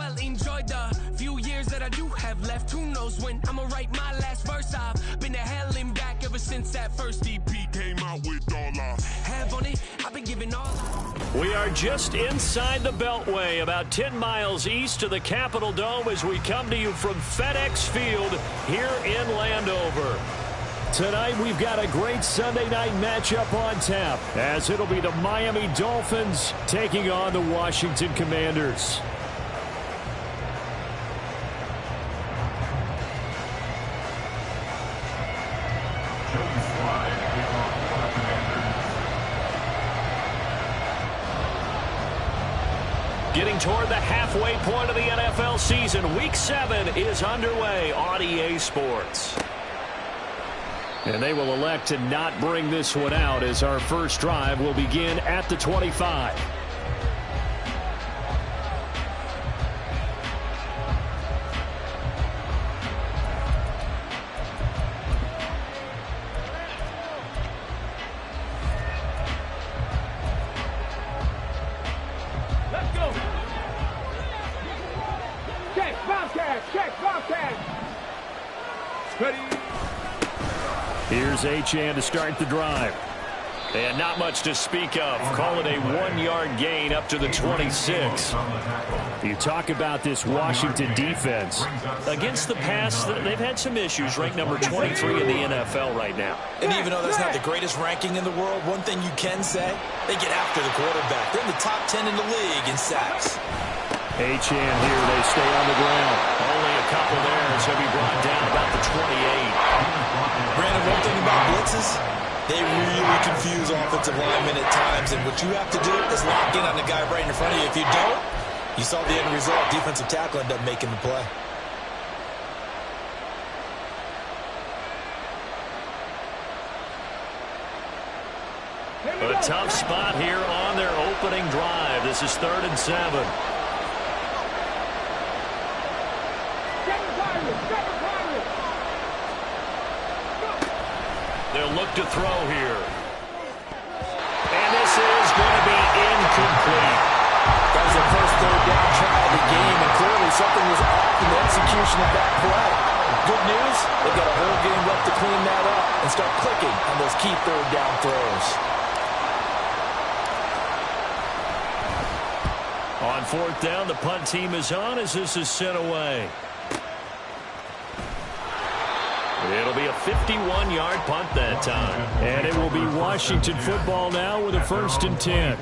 well, enjoy the few years that I do have left. Who knows when I'ma write my last verse. I've been to hell and back ever since that first EP came out with all I have on it. I've been giving all We are just inside the Beltway, about 10 miles east of the Capitol Dome as we come to you from FedEx Field here in Landover. Tonight we've got a great Sunday night matchup on tap, as it'll be the Miami Dolphins taking on the Washington Commanders. Getting toward the halfway point of the NFL season, Week 7 is underway on EA Sports. And they will elect to not bring this one out, as our first drive will begin at the 25. Here's Achane to start the drive. And not much to speak of. Call it a 1-yard gain up to the 26. You talk about this Washington defense. Against the pass, they've had some issues. Ranked number 23 in the NFL right now. And even though that's not the greatest ranking in the world, one thing you can say, they get after the quarterback. They're in the top 10 in the league in sacks. Achane here, they stay on the ground. Only a couple there as he'll be brought down about the 28. Brandon, one thing about blitzes, they really confuse offensive linemen at times, and what you have to do is lock in on the guy right in front of you. If you don't, you saw the end result. Defensive tackle ended up making the play. A tough spot here on their opening drive. This is 3rd and 7. They'll look to throw here. And this is going to be incomplete. That was their first 3rd down try of the game, and clearly something was off in the execution of that play. Good news, they've got a whole game left to clean that up and start clicking on those key 3rd down throws. On 4th down, the punt team is on as this is sent away. It'll be a 51-yard punt that time. And it will be Washington football now with a 1st and 10.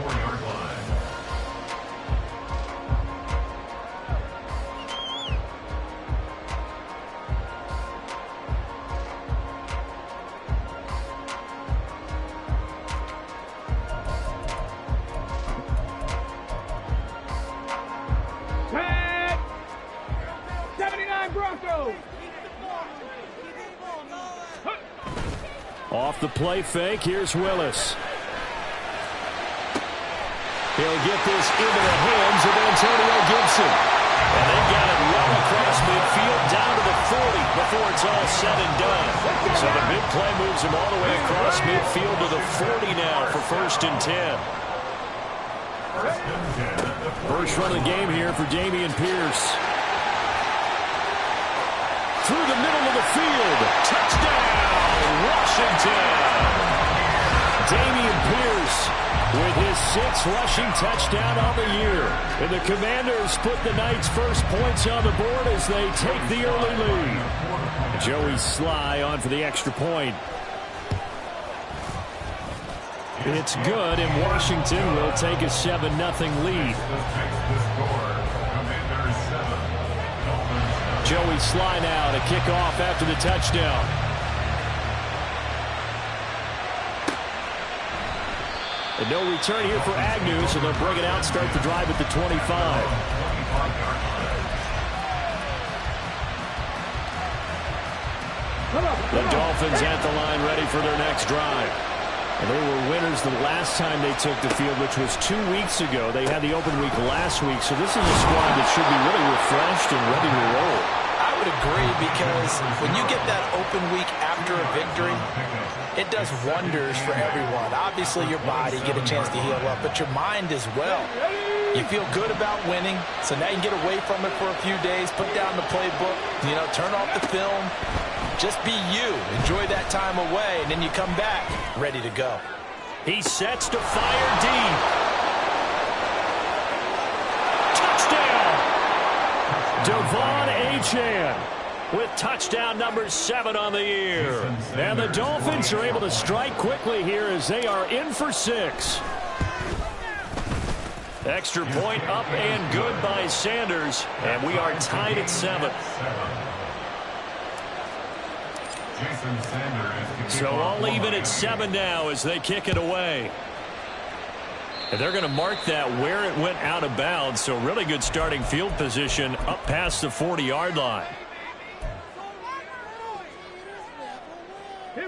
Off the play fake, here's Willis. He'll get this into the hands of Antonio Gibson. And they got it well across midfield down to the 40 before it's all said and done. So the big play moves him all the way across midfield to the 40 now for 1st and 10. First run of the game here for Dameon Pierce. Through the middle of the field. Touchdown, Washington. Dameon Pierce with his 6th rushing touchdown on the year. And the Commanders put the Knights' first points on the board as they take the early lead. Joey Sly on for the extra point. It's good, and Washington will take a 7-0 lead. Joey Sly now to kick off after the touchdown. And no return here for Agnew, so they'll bring it out, start the drive at the 25. The Dolphins at the line ready for their next drive. And they were winners the last time they took the field, which was 2 weeks ago. They had the open week last week, so this is a squad that should be really refreshed and ready to roll. I would agree, because when you get that open week after a victory, it does wonders for everyone. Obviously, your body get a chance to heal up, but your mind as well. You feel good about winning, so now you can get away from it for a few days, put down the playbook, turn off the film. Just be you. Enjoy that time away, and then you come back ready to go. He sets to fire deep. Touchdown! Devon Achane with touchdown number 7 on the year. And the Dolphins are able to strike quickly here as they are in for 6. Extra point up and good by Sanders, and we are tied at 7. So all even at 7 now as they kick it away. And they're going to mark that where it went out of bounds, so really good starting field position up past the 40-yard line.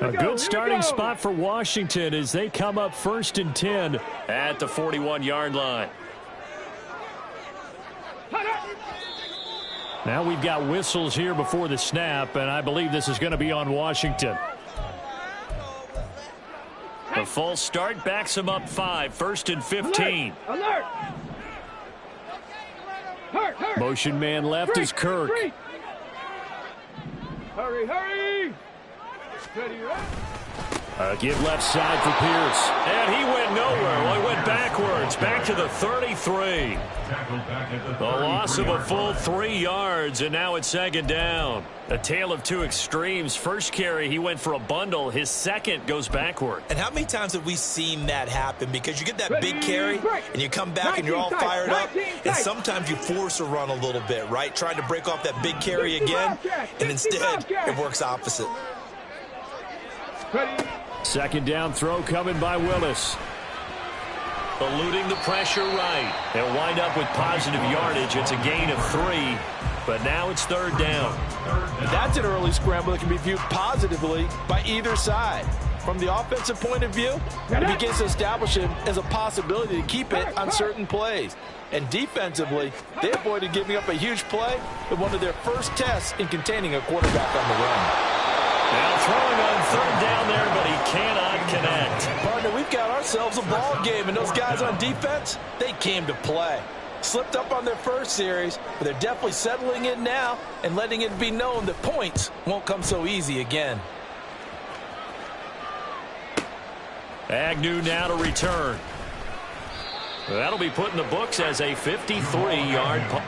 A good starting spot for Washington as they come up 1st and 10 at the 41-yard line. Now we've got whistles here before the snap, and I believe this is going to be on Washington. The false start backs him up 5, 1st and 15. Alert! Motion man left is Kirk. Hurry! Steady, Give left side for Pierce. And he went nowhere. Well, he went backwards. Back to the 33. The loss of a full 3 yards, and now it's 2nd down. A tale of 2 extremes. First carry, he went for a bundle. His second goes backward. And how many times have we seen that happen? Because you get that big carry, and you come back and you're all fired up, and sometimes you force a run a little bit, right? Trying to break off that big carry again, and instead it works opposite. 2nd down throw coming by Willis. Eluding the pressure right. They'll wind up with positive yardage. It's a gain of 3, but now it's 3rd down. That's an early scramble that can be viewed positively by either side. From the offensive point of view, it begins to establish him as a possibility to keep it on certain plays. And defensively, they avoided giving up a huge play in one of their first tests in containing a quarterback on the run. Now throwing on 3rd down there, but he cannot connect. Partner, we've got ourselves a ball game, and those guys on defense, they came to play. Slipped up on their first series, but they're definitely settling in now and letting it be known that points won't come so easy again. Agnew now to return. That'll be put in the books as a 53-yard punt.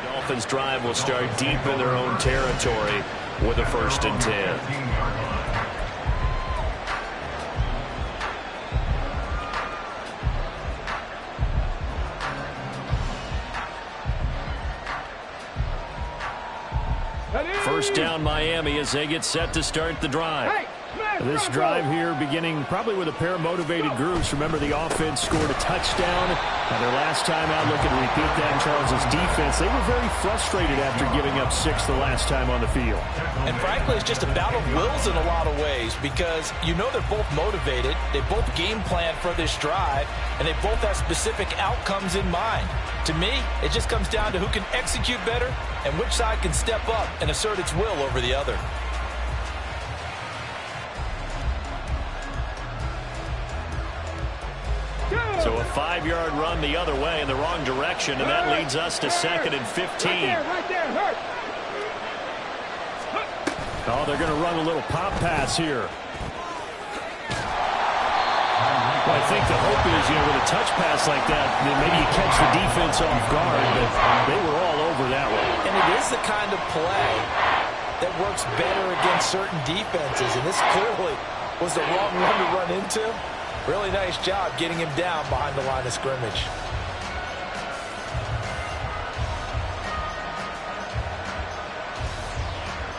Dolphins drive will start deep in their own territory with a 1st and 10. First down Miami as they get set to start the drive. This drive here beginning probably with a pair of motivated groups. Remember, the offense scored a touchdown. And their last time out, looking to repeat that in Charles' defense. They were very frustrated after giving up 6 the last time on the field. And frankly, it's just a battle of wills in a lot of ways because they're both motivated. They both game plan for this drive, and they both have specific outcomes in mind. To me, it just comes down to who can execute better and which side can step up and assert its will over the other. So a 5-yard run the other way in the wrong direction, and that leads us to 2nd and 15. Right there, hurt. Oh, they're going to run a little pop pass here. Well, I think the hope is, with a touch pass like that, maybe you catch the defense off guard, but they were all over that one. And it is the kind of play that works better against certain defenses, and this clearly was the wrong one to run into. Really nice job getting him down behind the line of scrimmage.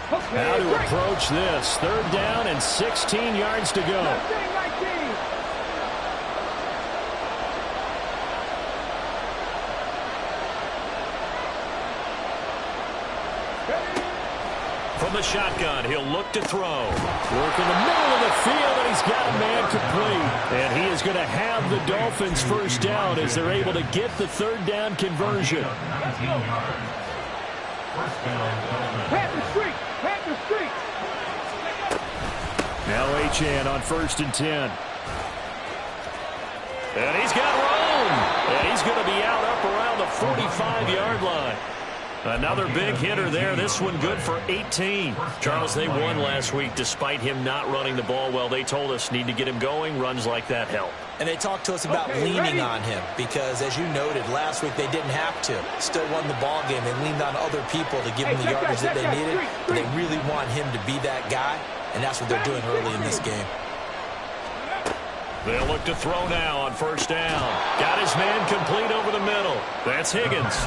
How to approach this. 3rd down and 16 yards to go. From the shotgun, he'll look to throw. Work in the middle of the field, and he's got a man complete. And he is going to have the Dolphins first down as they're able to get the third down conversion. Pat the street! Pat the street! Now Achane on 1st and 10. And he's got room. And he's going to be out up around the 45-yard line. Another big hitter there. This one good for 18. Charles, they won last week despite him not running the ball well. They told us need to get him going. Runs like that help. And they talked to us about leaning on him because, as you noted, last week they didn't have to. Still won the ball game. They leaned on other people to give them the yardage that they needed. But they really want him to be that guy, and that's what they're doing early in this game. They'll look to throw now on 1st down. Got his man complete over the middle. That's Higgins.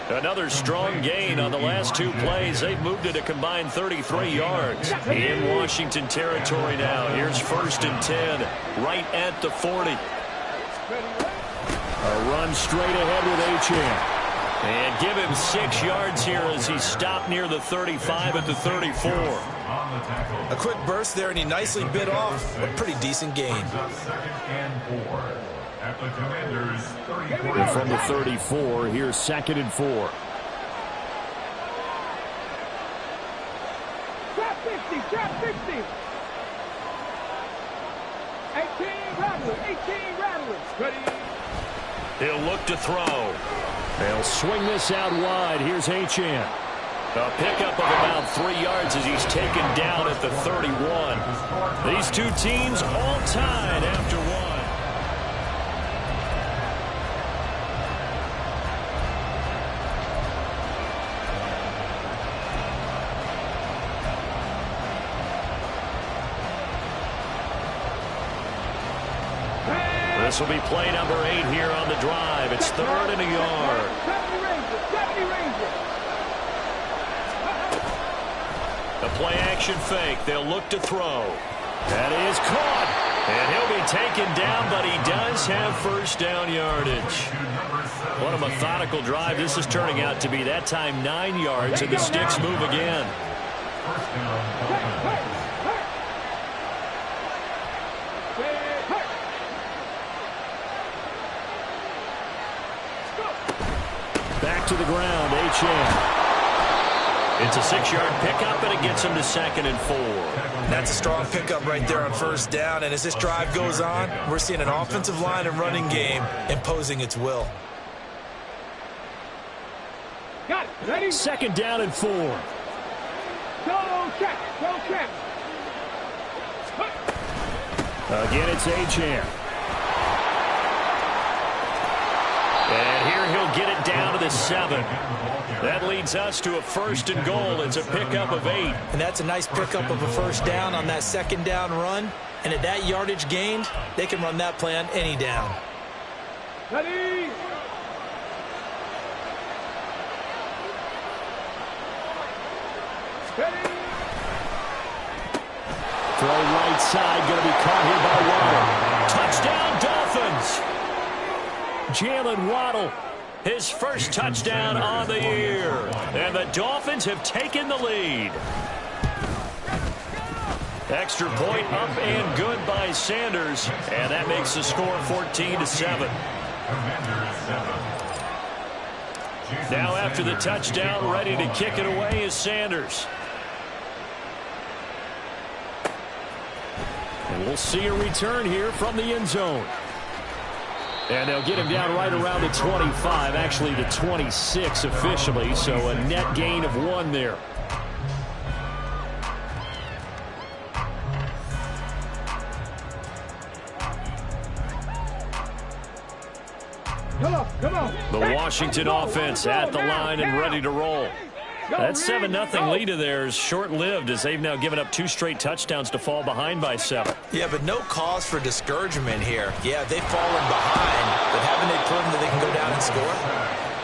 Another strong gain on the last 2 plays. They've moved it a combined 33 yards. In Washington territory now. Here's 1st and 10, right at the 40. A run straight ahead with Achane. And give him 6 yards here as he stopped near the 35 at the 34. A quick burst there, and he nicely bit off a pretty decent gain. And from the 34, here's 2nd and 4. Trap 50! Trap 50! 18 rattlers! 18 rattlers! Ready? He'll look to throw. They'll swing this out wide. Here's Achane. A pickup of about 3 yards as he's taken down at the 31. These two teams all tied after one. This will be play number 8 here on the drive. It's 3rd and a yard. The play-action fake. They'll look to throw. That is caught. And he'll be taken down, but he does have 1st down yardage. What a methodical drive. This is turning out to be that time 9 yards, and the sticks move again. Back to the ground, Achane. It's a 6-yard pickup, and it gets him to 2nd and 4. That's a strong pickup right there on 1st down. And as this drive goes on, we're seeing an offensive line and running game imposing its will. Got it. Ready? 2nd down and 4. Go check. Go check. Again, it's Achane. And here he'll get it down to the 7. That leads us to a 1st and goal. It's a pickup of 8. And that's a nice pickup of a 1st down on that 2nd down run. And at that yardage gained, they can run that play on any down. Ready? Ready? Throw right side, going to be caught here by Waddle. Touchdown, Dolphins! Jalen Waddle, his first touchdown on the year. And the Dolphins have taken the lead. Extra point up and good by Sanders. And that makes the score 14-7. Now after the touchdown, ready to kick it away is Sanders. And we'll see a return here from the end zone. And they'll get him down right around the 25, actually the 26 officially, so a net gain of 1 there. Come on. The Washington offense at the line and ready to roll. That 7-0 lead of theirs short-lived as they've now given up 2 straight touchdowns to fall behind by 7. Yeah, but no cause for discouragement here. Yeah, they've fallen behind, but haven't they proven that they can go down and score?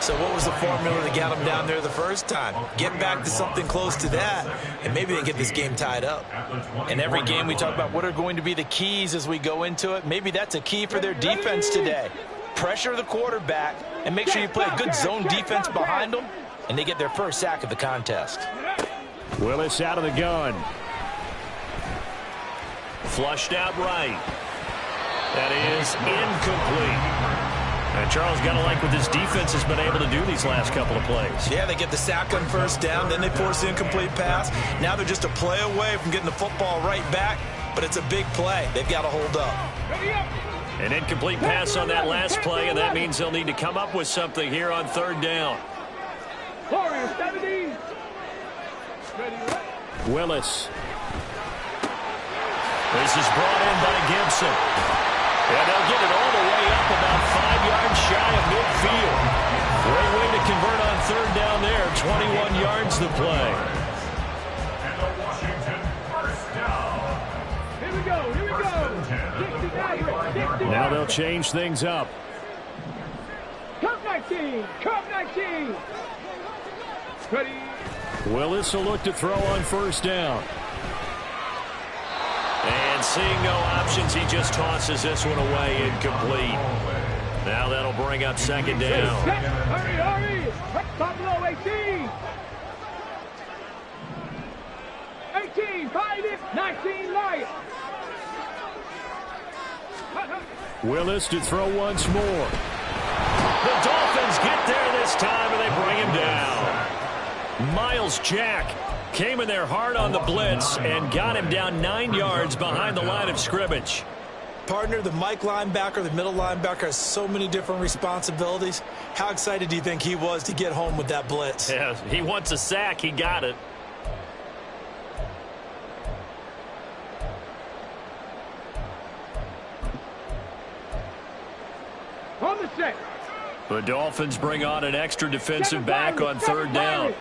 So what was the formula that got them down there the first time? Get back to something close to that, and maybe they get this game tied up. In every game we talk about what are going to be the keys as we go into it. Maybe that's a key for their defense today. Pressure the quarterback and make sure you play a good zone defense behind them, and they get their first sack of the contest. Willis out of the gun. Flushed out right. That is incomplete. And Charles, got to like what this defense has been able to do these last couple of plays. Yeah, they get the sack on first down, then they force the incomplete pass. Now they're just a play away from getting the football right back, but it's a big play. They've got to hold up. An incomplete pass on that last play, and that means they'll need to come up with something here on third down. Willis. This is brought in by Gibson. And they'll get it all the way up about 5 yards shy of midfield. Great way to convert on third down there. 21 yards to play. Here we go. Now they'll change things up. Cup 19. Ready. Willis will look to throw on first down. And seeing no options, he just tosses this one away, incomplete. Now that'll bring up second down. Hurry. Top below 18. 18, find it. 19, light. Willis to throw once more. The Dolphins get there this time, and they bring him down. Myles Jack came in there hard on the blitz and got him down 9 yards behind the line of scrimmage. Partner, the Mike linebacker, the middle linebacker has so many different responsibilities. How excited do you think he was to get home with that blitz? Yeah, he wants a sack. He got it. On the set. The Dolphins bring on an extra defensive back on third down.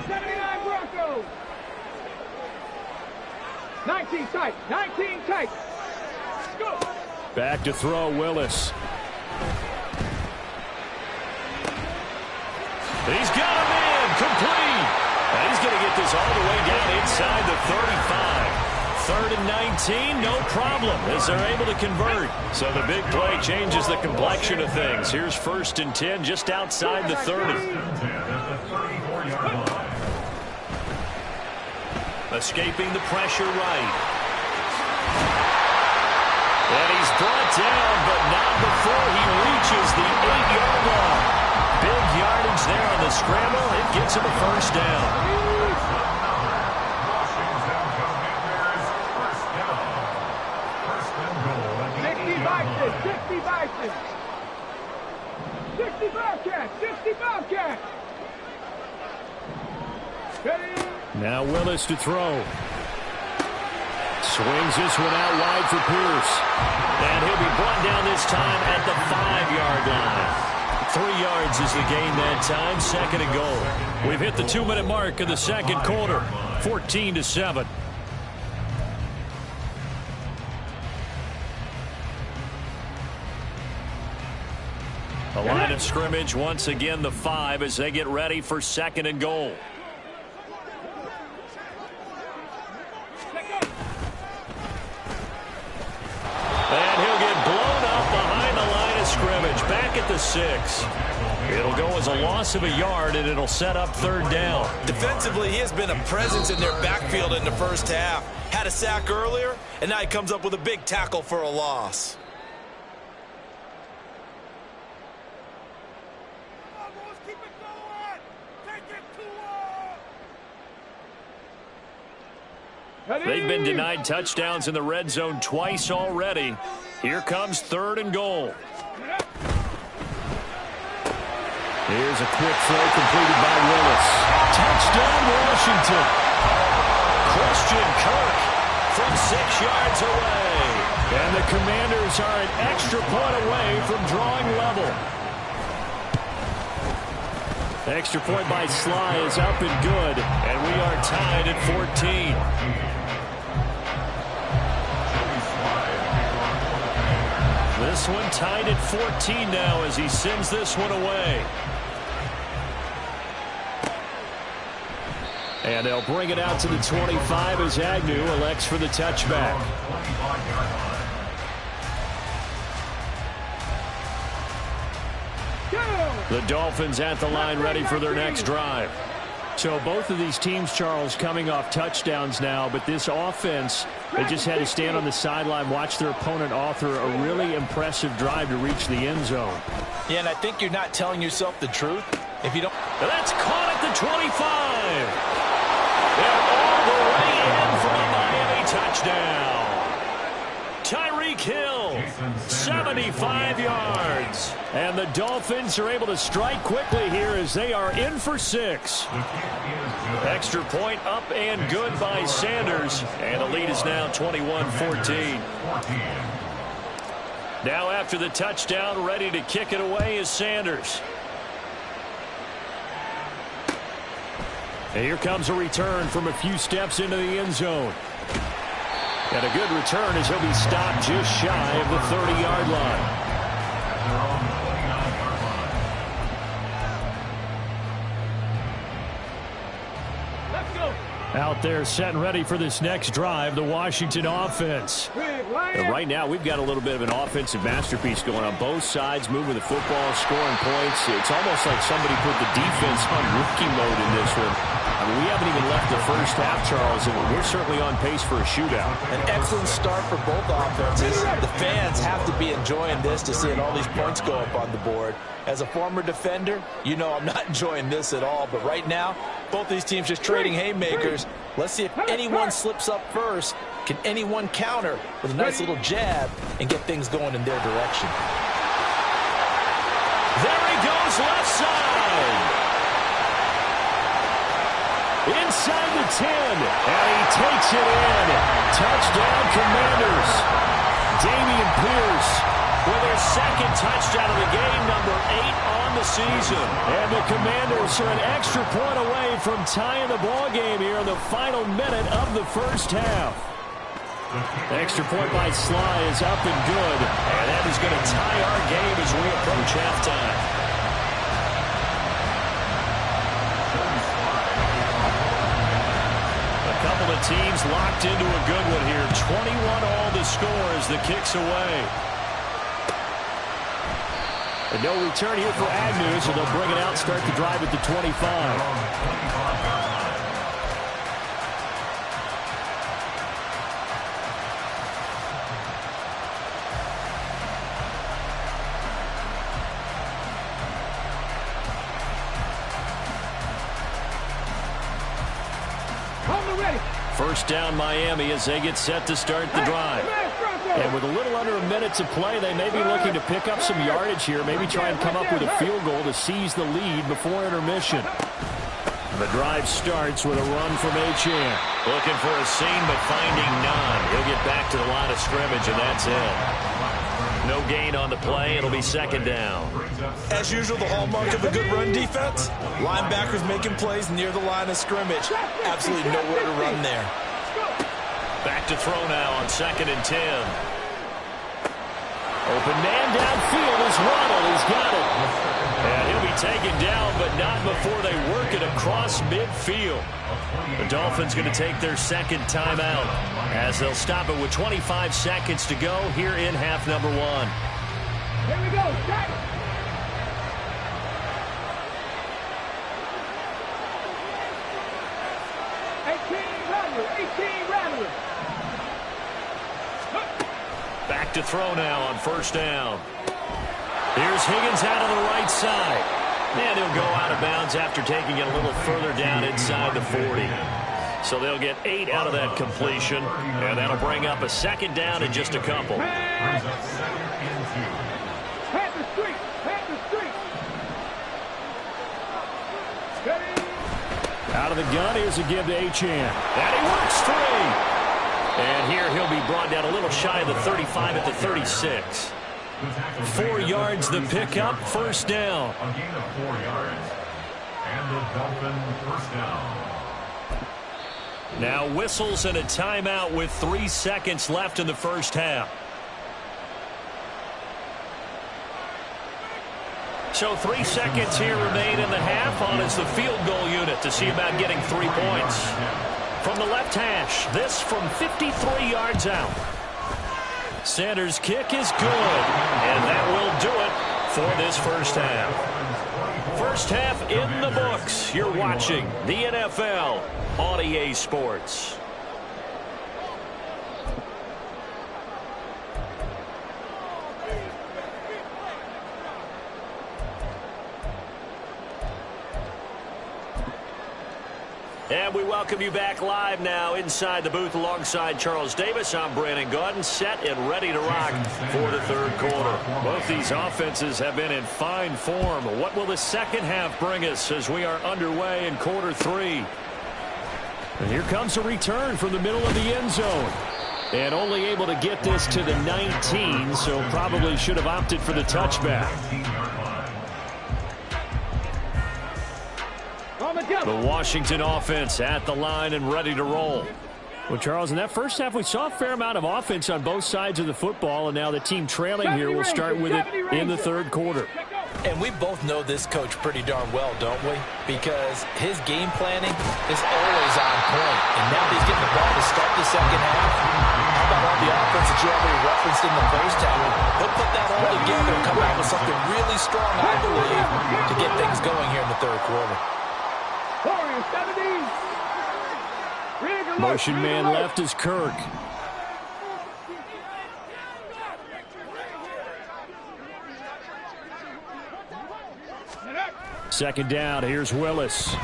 79 Broncos. 19 tight. Let's go. Back to throw, Willis. He's got him in. Complete. And he's going to get this all the way down inside the 35. 3rd and 19, no problem, as they're able to convert. So the big play changes the complexion of things. Here's 1st and 10 just outside the 30. Escaping the pressure right. And he's brought down, but not before he reaches the 8-yard line. Big yardage there on the scramble. It gets him a first down. 60 Bobcats. Now Willis to throw. Swings this one out wide for Pierce. And he'll be brought down this time at the 5-yard line. 3 yards is the gain that time. 2nd and goal. We've hit the 2-minute mark of the second quarter. 14-7. The line of scrimmage once again the 5 as they get ready for 2nd and goal. And he'll get blown up behind the line of scrimmage. Back at the 6. It'll go as a loss of a yard, and it'll set up 3rd down. Defensively, he has been a presence in their backfield in the first half. Had a sack earlier, and now he comes up with a big tackle for a loss. They've been denied touchdowns in the red zone twice already. Here comes 3rd and goal. Here's a quick throw completed by Willis. Touchdown, Washington. Christian Kirk from 6 yards away. And the Commanders are an extra point away from drawing level. Extra point by Sly is up and good. And we are tied at 14. This one tied at 14 now as he sends this one away. And they'll bring it out to the 25 as Agnew elects for the touchback. The Dolphins at the line ready for their next drive. So both of these teams, Charles, coming off touchdowns now, but this offense, they just had to stand on the sideline, watch their opponent author a really impressive drive to reach the end zone. Yeah, and I think you're not telling yourself the truth if you don't. That's caught at the 25. And all the way in for a Miami touchdown. Tyreek Hill, 75 yards. And the Dolphins are able to strike quickly here as they are in for 6. Extra point up and good by Sanders. And the lead is now 21-14. Now after the touchdown, ready to kick it away is Sanders. And here comes a return from a few steps into the end zone. And a good return as he'll be stopped just shy of the 30-yard line. Let's go. Out there set and ready for this next drive, the Washington offense. And right now, we've got a little bit of an offensive masterpiece going on both sides, moving the football, scoring points. It's almost like somebody put the defense on rookie mode in this one. I mean, we haven't even left the first half, Charles, and we're certainly on pace for a shootout. An excellent start for both offenses. The fans have to be enjoying this to seeing all these points go up on the board. As a former defender, you know I'm not enjoying this at all. But right now, both these teams just trading haymakers. Let's see if anyone slips up first. Can anyone counter with a nice little jab and get things going in their direction? There he goes, left side. Inside the 10, and he takes it in. Touchdown, Commanders. Dameon Pierce with his second touchdown of the game, number 8 on the season. And the Commanders are an extra point away from tying the ball game here in the final minute of the first half. Extra point by Sly is up and good, and that is going to tie our game as we approach halftime. Couple of teams locked into a good one here. 21-all the score as the kick's away. And no return here for Agnew, so they'll bring it out, start the drive at the 25. First down Miami as they get set to start the drive. And with a little under a minute to play, they may be looking to pick up some yardage here, maybe try and come up with a field goal to seize the lead before intermission. The drive starts with a run from Achane. Looking for a seam, but finding none. He'll get back to the line of scrimmage, and that's it. No gain on the play. It'll be second down. As usual, the hallmark of a good run defense, linebackers making plays near the line of scrimmage. Absolutely nowhere to run there. Back to throw now on 2nd and 10. Open man downfield is Ronald. He's got it. And he'll be taken down, but not before they work it across midfield. The Dolphins going to take their second timeout as they'll stop it with 25 seconds to go here in half number 1. Here we go. Start. Back to throw now on first down. Here's Higgins out on the right side. And he'll go out of bounds after taking it a little further down inside the 40. So they'll get 8 out of that completion. And that'll bring up a second down in just a couple. Out of the gun, here's a give to Achane. And he works 3. And here he'll be brought down a little shy of the 35 at the 36. 4 yards the pickup, first down. A gain of 4 yards. And the Dolphin first down. Now whistles and a timeout with 3 seconds left in the first half. So 3 seconds here remain in the half on as the field goal unit to see about getting 3 points. From the left hash, this from 53 yards out. Sanders' kick is good, and that will do it for this first half. First half in the books. You're watching the NFL on EA Sports. And we welcome you back live now inside the booth alongside Charles Davis. I'm Brandon Gaudin, set and ready to rock for the third quarter. Both these offenses have been in fine form. What will the second half bring us as we are underway in quarter three? And here comes a return from the middle of the end zone. And only able to get this to the 19, so probably should have opted for the touchback. The Washington offense at the line and ready to roll. Well, Charles, in that first half, we saw a fair amount of offense on both sides of the football, and now the team trailing here will start with it in the third quarter. And we both know this coach pretty darn well, don't we? Because his game planning is always on point. And now he's getting the ball to start the second half. How about all the offense that you already referenced in the first half? He'll put that all together and come out with something really strong, I believe, to get things going here in the third quarter. Motion man left is Kirk. Second down, here's Willis. And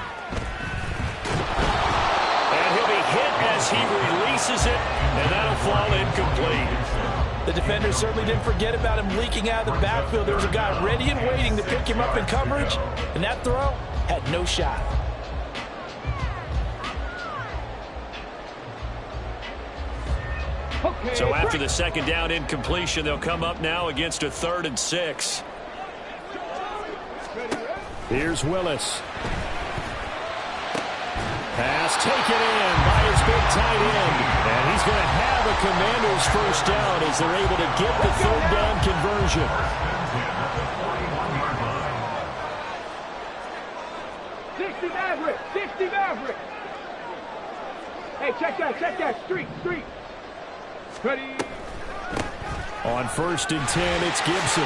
he'll be hit as he releases it, and that'll fall incomplete. The defender certainly didn't forget about him leaking out of the backfield. There was a guy ready and waiting to pick him up in coverage, and that throw had no shot. So after the second down incompletion, they'll come up now against a 3rd and 6. Here's Willis. Pass taken in by his big tight end. And he's going to have a Commander's first down as they're able to get the 3rd down conversion. 60 Maverick, 60 Maverick. Hey, check that, street. Ready. On 1st and 10, it's Gibson.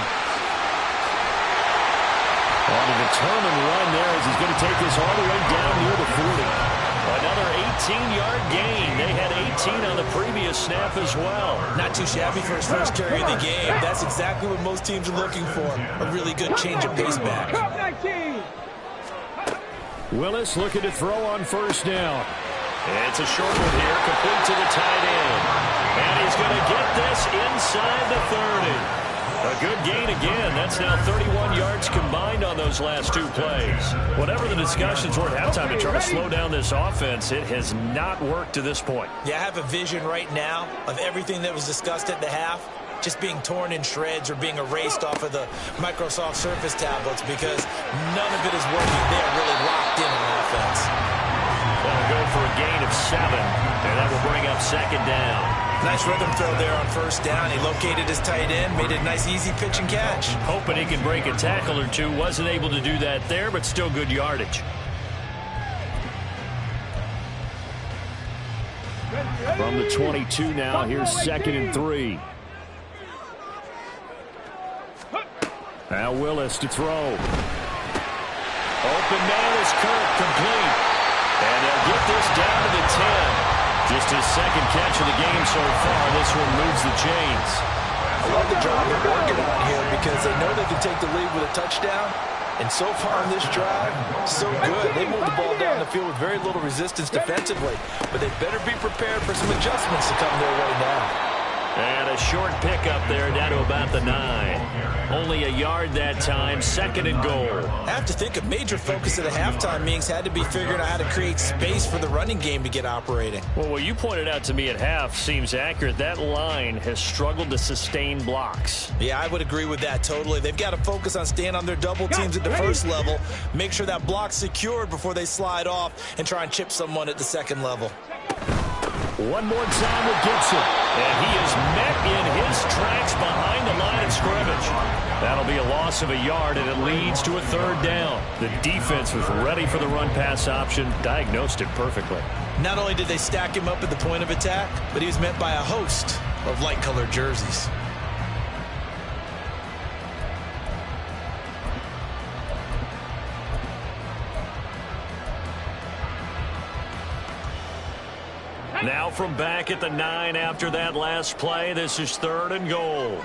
On a determined run there as he's going to take this all the way down near the 40. Another 18-yard gain. They had 18 on the previous snap as well. Not too shabby for his first carry of the game. That's exactly what most teams are looking for. A really good change of pace back. Willis looking to throw on 1st down. It's a short one here, complete to the tight end. And he's going to get this inside the 30. A good gain again. That's now 31 yards combined on those last 2 plays. Whatever the discussions were at halftime to try to slow down this offense, it has not worked to this point. Yeah, I have a vision right now of everything that was discussed at the half just being torn in shreds or being erased off of the Microsoft Surface tablets because none of it is working. They are really locked in on offense. They'll go for a gain of 7, and that will bring up 2nd down. Nice rhythm throw there on 1st down. He located his tight end, made it a nice, easy pitch and catch. Hoping he can break a tackle or two. Wasn't able to do that there, but still good yardage. From the 22 now, here's 2nd and 3. Now Willis to throw. Open man is Kirk, complete. And they'll get this down to the 10. Just his 2nd catch of the game so far. This one moves the chains. I love the drive they're working on here because they know they can take the lead with a touchdown. And so far on this drive, so good. They moved the ball down the field with very little resistance defensively. But they better be prepared for some adjustments to come their way now. And a short pickup there down to about the 9. Only a yard that time, 2nd and goal. I have to think a major focus of the halftime meetings had to be figuring out how to create space for the running game to get operating. Well, what you pointed out to me at half seems accurate. That line has struggled to sustain blocks. Yeah, I would agree with that totally. They've got to focus on staying on their double teams at the first level, make sure that block's secured before they slide off and try and chip someone at the 2nd level. One more time with Gibson. And he is met in his tracks behind the line of scrimmage. That'll be a loss of a yard, and it leads to a 3rd down. The defense was ready for the run-pass option, diagnosed it perfectly. Not only did they stack him up at the point of attack, but he was met by a host of light-colored jerseys. Now from back at the 9 after that last play, this is 3rd and goal.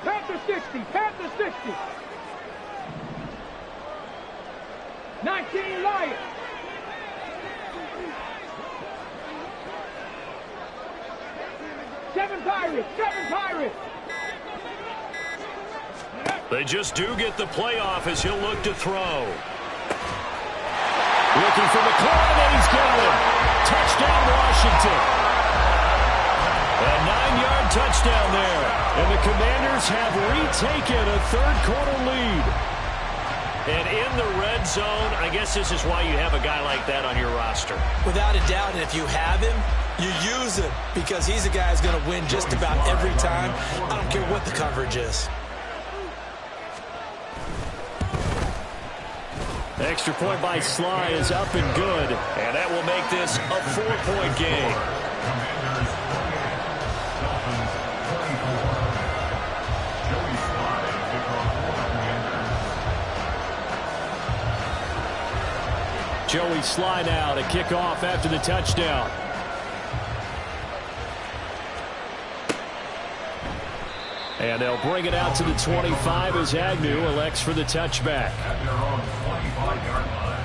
Panther 60, Panther 60. 19 Lions. Seven Pirates. They just do get the playoff as he'll look to throw. Looking for McLaurin, and he's got him. Touchdown, Washington. A 9-yard touchdown there. And the Commanders have retaken a third-quarter lead. And in the red zone, I guess this is why you have a guy like that on your roster. Without a doubt, and if you have him, you use him because he's a guy who's going to win just about every time. I don't care what the coverage is. Extra point by Sly is up and good. And that will make this a 4-point game. Commanders 28, Dolphins 34. Joey Sly kickoff for the Commanders. Joey Sly now to kick off after the touchdown. And they'll bring it out to the 25 as Agnew elects for the touchback. At their own 25-yard line.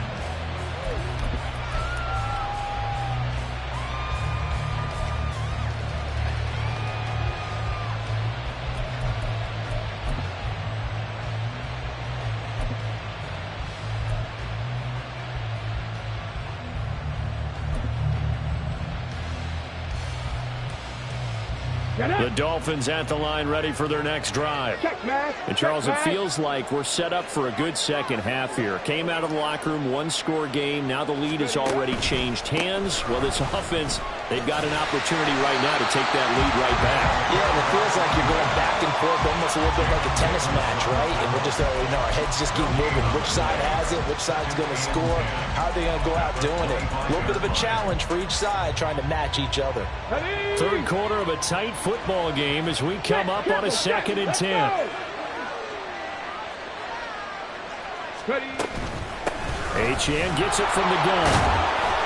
The Dolphins at the line ready for their next drive. And Charles, it feels like we're set up for a good second half here. Came out of the locker room, one-score game. Now the lead has already changed hands. Well, this offense, they've got an opportunity right now to take that lead right back. Yeah, and it feels like you're going back and forth almost a little bit like a tennis match, right? And we're just already know our heads just keep moving. Which side has it? Which side's going to score? How are they going to go out doing it? A little bit of a challenge for each side trying to match each other. Third quarter of a tight football game as we come up on a 2nd and 10. Achane gets it from the gun.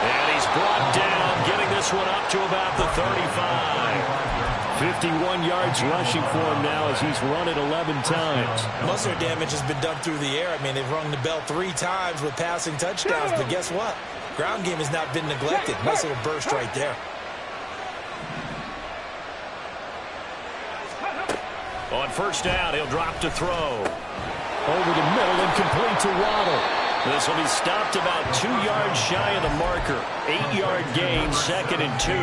And he's brought down, getting this one up to about the 35. 51 yards rushing for him now as he's run it 11 times. Most of their damage has been done through the air. I mean, they've rung the bell 3 times with passing touchdowns, but guess what? Ground game has not been neglected. Nice little burst right there. On first down, he'll drop to throw. Over the middle and complete to Waddle. This will be stopped about 2 yards shy of the marker. 8-yard gain, 2nd and 2.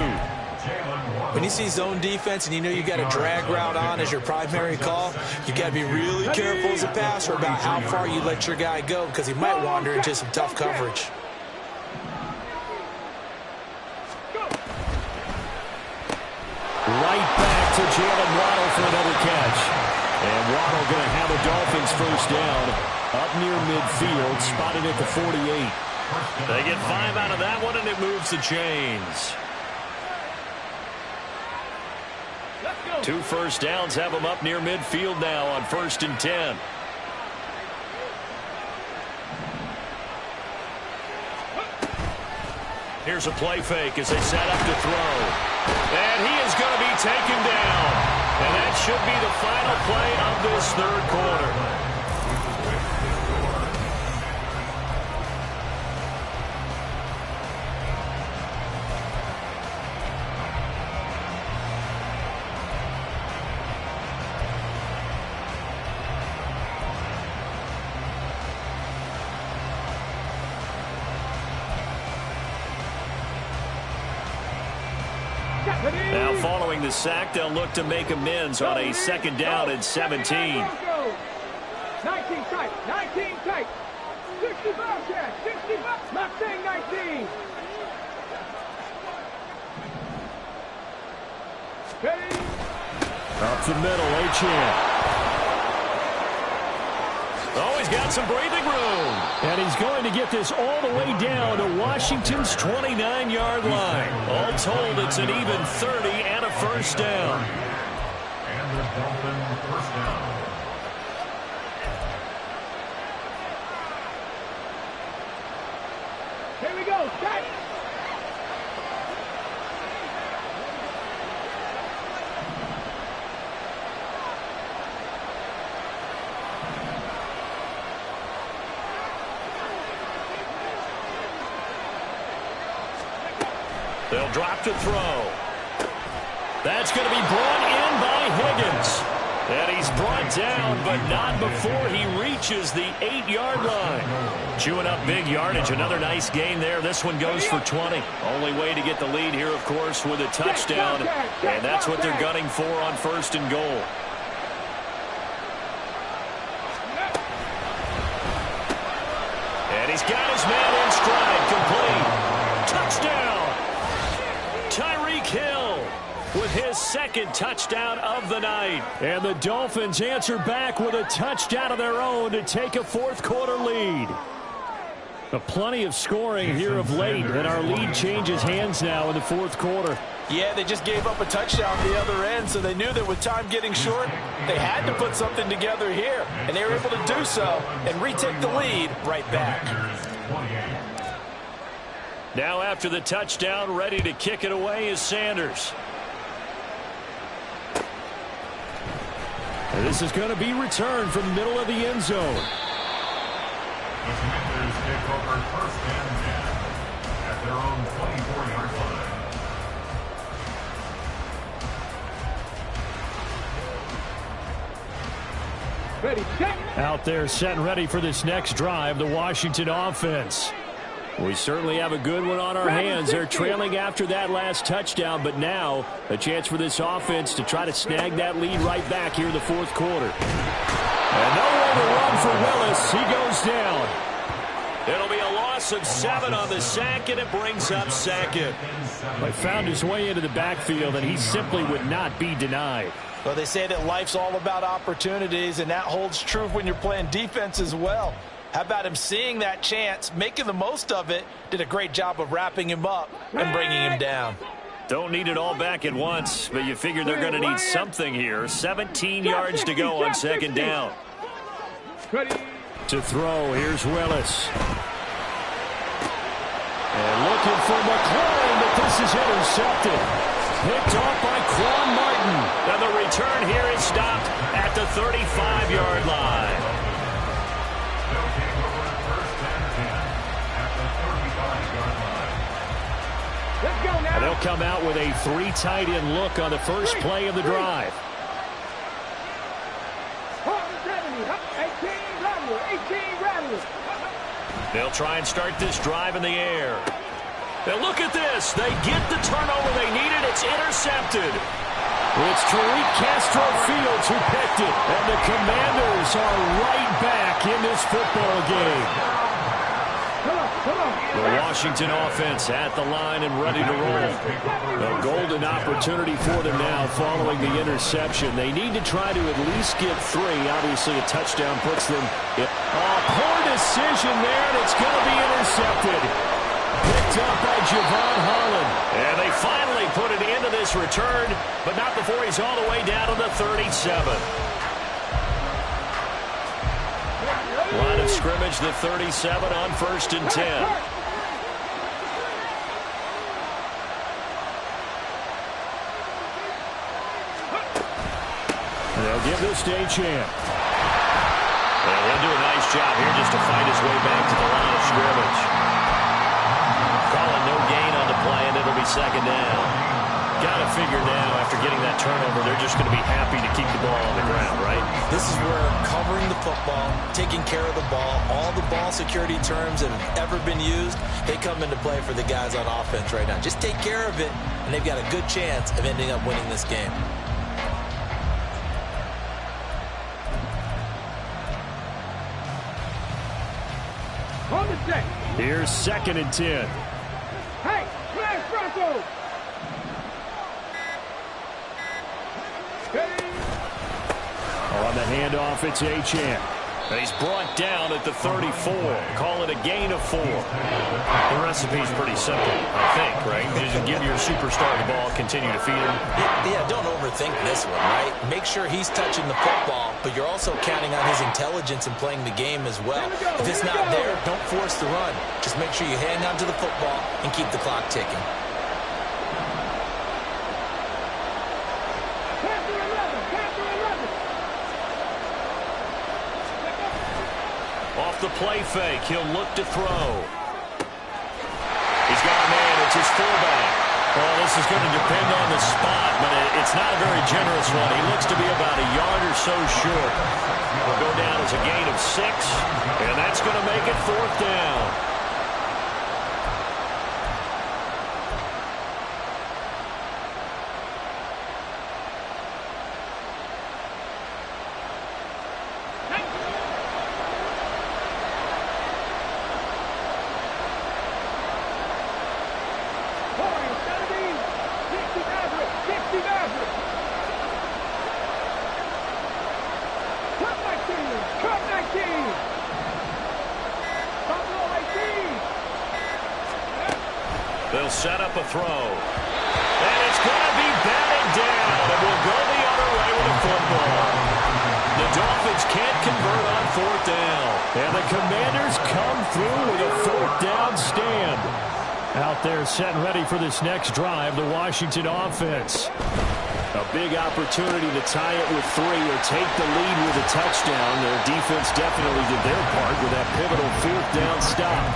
When you see zone defense and you know you got a drag route on as your primary call, you got to be really careful as a passer about how far you let your guy go because he might wander into some tough coverage. Right back to Jalen Waddle for another catch. And Waddle going to have a Dolphins first down up near midfield, spotted at the 48. They get 5 out of that one, and it moves the chains. 2 first downs have them up near midfield now on 1st and 10. Here's a play fake as they set up to throw. And he is going to be taken down. And that should be the final play of this 3rd quarter. Now following the sack, they'll look to make amends on a 2nd down and 17. 19 tight, 19 tight. 65, Chad, 65. Not saying 19. Ready? Up the middle, Achane. Oh, he's got some breathing room. And he's going to get this all the way down to Washington's 29-yard line. All told, it's an even 30 and a first down. And the Dolphin first down. Here we go, set. They'll drop to throw. That's going to be brought in by Higgins. And he's brought down, but not before he reaches the 8-yard line. Chewing up big yardage. Another nice gain there. This one goes for 20. Only way to get the lead here, of course, with a touchdown. And that's what they're gunning for on 1st and goal. And he's got his man in stride. Complete. Touchdown. Tyreek Hill with his 2nd touchdown of the night. And the Dolphins answer back with a touchdown of their own to take a 4th quarter lead. Plenty of scoring here of late, and our lead changes hands now in the 4th quarter. Yeah, they just gave up a touchdown at the other end, so they knew that with time getting short, they had to put something together here. And they were able to do so and retake the lead right back. Now after the touchdown, ready to kick it away is Sanders. And this is going to be returned from the middle of the end zone. The Commanders take over 1st and 10 at their own 24-yard line. Ready, set. Out there set and ready for this next drive, the Washington offense. We certainly have a good one on our hands. They're trailing after that last touchdown, but now a chance for this offense to try to snag that lead right back here in the 4th quarter. And nowhere to run for Willis. He goes down. It'll be a loss of 7 on the sack, and it brings up 2nd. He found his way into the backfield, and he simply would not be denied. Well, they say that life's all about opportunities, and that holds true when you're playing defense as well. How about him seeing that chance, making the most of it, did a great job of wrapping him up and bringing him down. Don't need it all back at once, but you figure they're going to need something here. 17 yards to go on 2nd down. Ready. To throw, here's Willis. And looking for McLaurin, but this is intercepted. Picked off by Quan Martin. And the return here is stopped at the 35-yard line. They'll take over 1st and 10 at the 35-yard line. Let's go now. And they'll come out with a 3 tight end look on the first play of the drive. 18 Rattlers. They'll try and start this drive in the air. Now look at this. They get the turnover they needed. It's intercepted. It's Tariq Castro Fields who picked it. And the Commanders are right back in this football game. The Washington offense at the line and ready to roll. A golden opportunity for them now following the interception. They need to try to at least get 3. Obviously, a touchdown puts them in. Oh, poor decision there, and it's going to be intercepted. Picked up by Javon Holland. And they finally put an end to this return, but not before he's all the way down to the 37. Line of scrimmage, the 37 on 1st and 10. They'll give this to Achane. Well, he'll do a nice job here just to find his way back to the line of scrimmage. Calling no gain on the play, and it'll be 2nd down. Got to figure now, after getting that turnover, they're just going to be happy to keep the ball on the ground, right? This is where covering the football, taking care of the ball, all the ball security terms that have ever been used, they come into play for the guys on offense right now. Just take care of it, and they've got a good chance of ending up winning this game. On the set. Here's 2nd and 10. Hey, flash Bronco. On the handoff, it's Achane. He's brought down at the 34. Call it a gain of 4. The recipe's pretty simple, I think, right? Just give your superstar the ball, continue to feed him. Yeah, don't overthink this one, right? Make sure he's touching the football, but you're also counting on his intelligence in playing the game as well. If it's not there, don't force the run. Just make sure you hang on to the football and keep the clock ticking. Off the play fake, he'll look to throw. He's got a man, it's his fullback. Well, this is going to depend on the spot, but it's not a very generous one. He looks to be about a yard or so short. Will go down as a gain of 6, and that's going to make it 4th down. They'll set up a throw. And it's going to be batted down. And will go the other way with a football. The Dolphins can't convert on 4th down. And the Commanders come through with a 4th down stand. Out there set and ready for this next drive, the Washington offense. A big opportunity to tie it with 3 or take the lead with a touchdown. Their defense definitely did their part with that pivotal 4th down stop.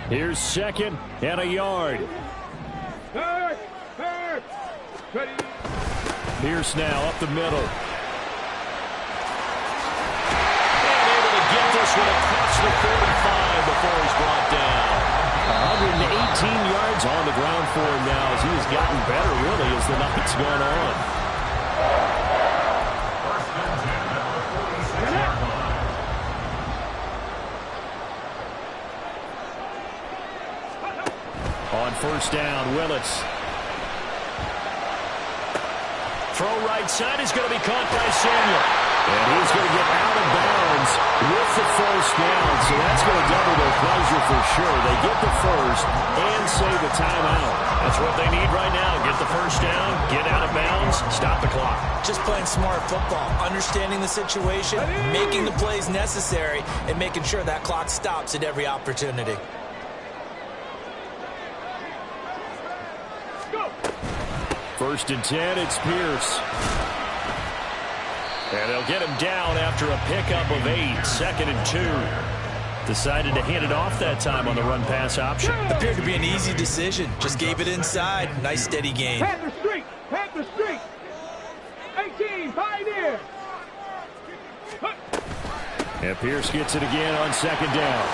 Here's 2nd and a yard. Pierce now up the middle. And able to get this one across the 45 before he's brought down. 118 yards on the ground for him now as he has gotten better, really, as the night's gone on. On 1st down, Willis. Throw right side is going to be caught by Samuel. And he's going to get out of bounds with the 1st down. So that's going to double their pleasure for sure. They get the 1st and save the timeout. That's what they need right now. Get the 1st down, get out of bounds, stop the clock. Just playing smart football, understanding the situation, making the plays necessary, and making sure that clock stops at every opportunity. 1st and 10, it's Pierce. And they'll get him down after a pickup of 8, 2nd and 2. Decided to hand it off that time on the run-pass option. Appeared to be an easy decision. Just gave it inside. Nice, steady gain. Panther Street! Panther Street! 18, Pioneer! And Pierce gets it again on 2nd down.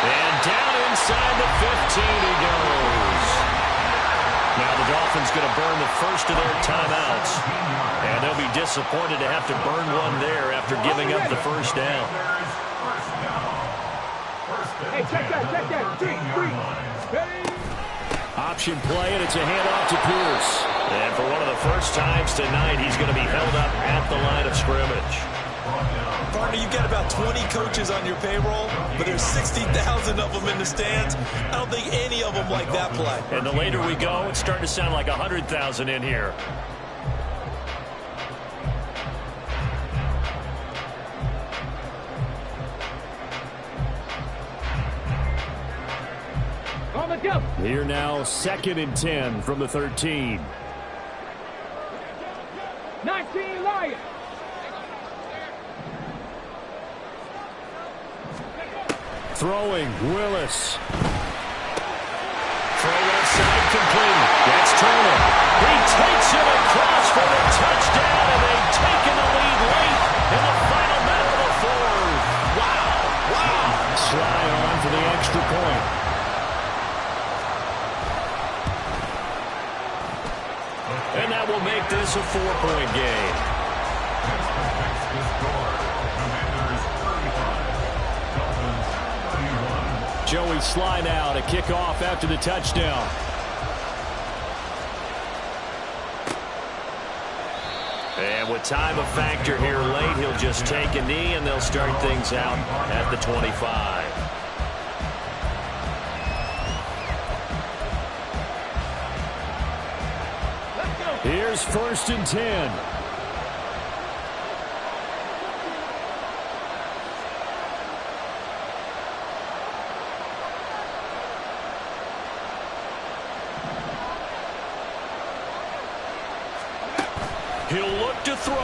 And down inside the 15 he goes. Now the Dolphins going to burn the first of their timeouts. And they'll be disappointed to have to burn one there after giving up the 1st down. Hey, check that. Street. Ready? Option play, and it's a handoff to Pierce. And for one of the first times tonight, he's going to be held up at the line of scrimmage. Partner, you've got about 20 coaches on your payroll, but there's 60,000 of them in the stands. I don't think any of them like that play. And the later we go, it's starting to sound like 100,000 in here. On the jump. Here now, 2nd and 10 from the 13. 19 Lions. Throwing, Willis. Throw left side complete. That's Turner. He takes it across for the touchdown, and they've taken the lead late in the final minute of the 4th. Wow. Sly on for the extra point. And that will make this a 4-point game. Joey Sly now to kick off after the touchdown. And with time a factor here late, he'll just take a knee, and they'll start things out at the 25. Here's 1st and 10. He'll look to throw.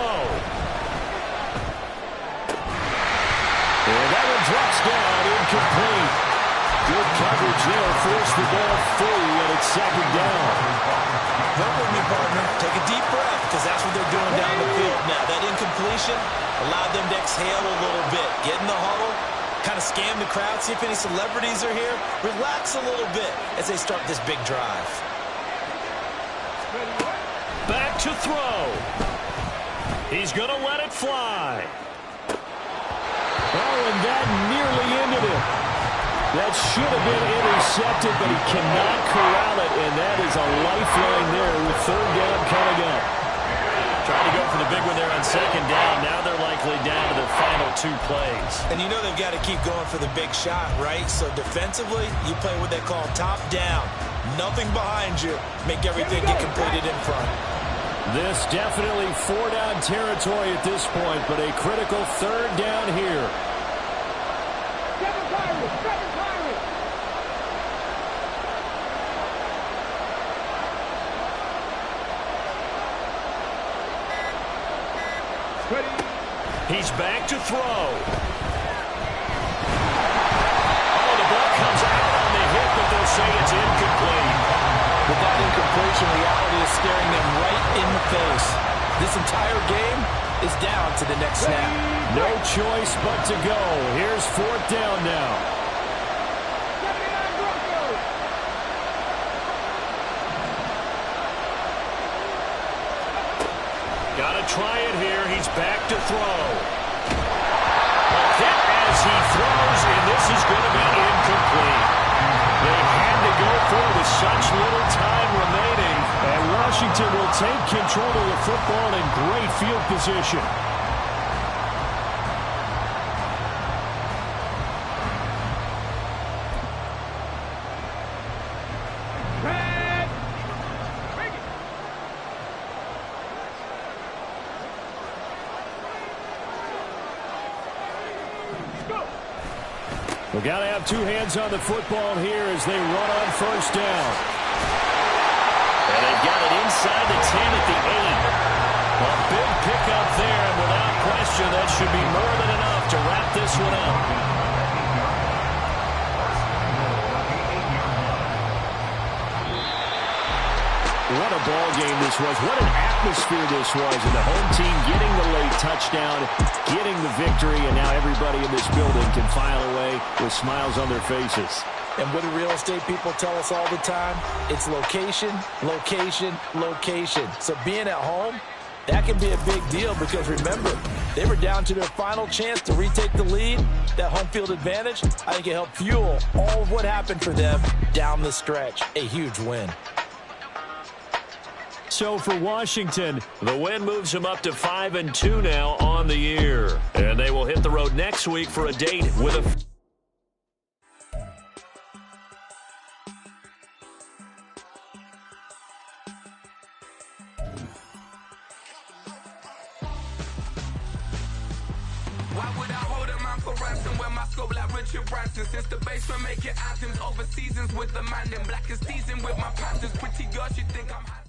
the ball free, and it's second down. Work with me, partner. Take a deep breath, because that's what they're doing down the field now. That incompletion allowed them to exhale a little bit. Get in the huddle, kind of scan the crowd, see if any celebrities are here. Relax a little bit as they start this big drive. Back to throw. He's going to let it fly. Oh, and that nearly ended it. That should have been intercepted, but he cannot corral it, and that is a lifeline there with third down coming up. Trying to go for the big one there on second down. Now they're likely down to their final 2 plays. And you know they've got to keep going for the big shot, right? So defensively, you play what they call top down. Nothing behind you. Make everything get completed in front. This definitely 4-down territory at this point, but a critical third down here. Seven Pirates! He's back to throw. Oh, the ball comes out on the hit, but they'll say it's incomplete. With that incompletion, reality is staring them right in the face. This entire game is down to the next snap. No choice but to go. Here's fourth down now. 79 Broncos! Got to try it here. He's back to throw. A hit as he throws, and this is going to be incomplete. They had to go for it with such little time remaining. And Washington will take control of the football in great field position. We've got to have 2 hands on the football here as they run on first down. And they've got it inside the 10 at the 8. A big pickup there, and without question, that should be more than enough to wrap this one up. What a ball game this was. What an atmosphere this was. And the home team getting the late touchdown, getting the victory, and now everybody in this building can file away with smiles on their faces. And what do real estate people tell us all the time? It's location, location, location. So being at home, that can be a big deal because remember, they were down to their final chance to retake the lead. That home field advantage, I think it helped fuel all of what happened for them down the stretch. A huge win. So for Washington, the win moves them up to 5-2 now on the year. And they will hit the road next week for a date with a... Why would I hold a man for ransom when my scope like Richard Branson? Since the basement making anthems over seasons with the man in black is teasing with my Panthers. Pretty girl, she think I'm handsome.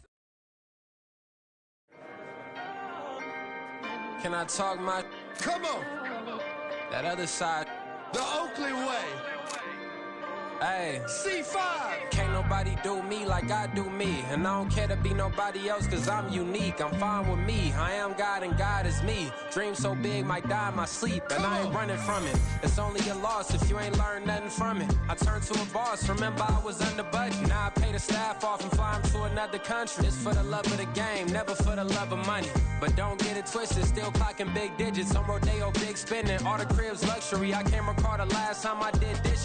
Can I talk my... Come on, That other side. the Oakley way. Hey. C5. Can't nobody do me like I do me. And I don't care to be nobody else cause I'm unique. I'm fine with me. I am God and God is me. Dream so big might die in my sleep. And I ain't running from it. It's only a loss if you ain't learned nothing from it. I turned to a boss. Remember I was under budget. Now I pay the staff off and fly them to another country. It's for the love of the game, never for the love of money. But don't get it twisted. Still clocking big digits. On Rodeo, big spending. All the cribs luxury. I can't recall the last time I did dishes.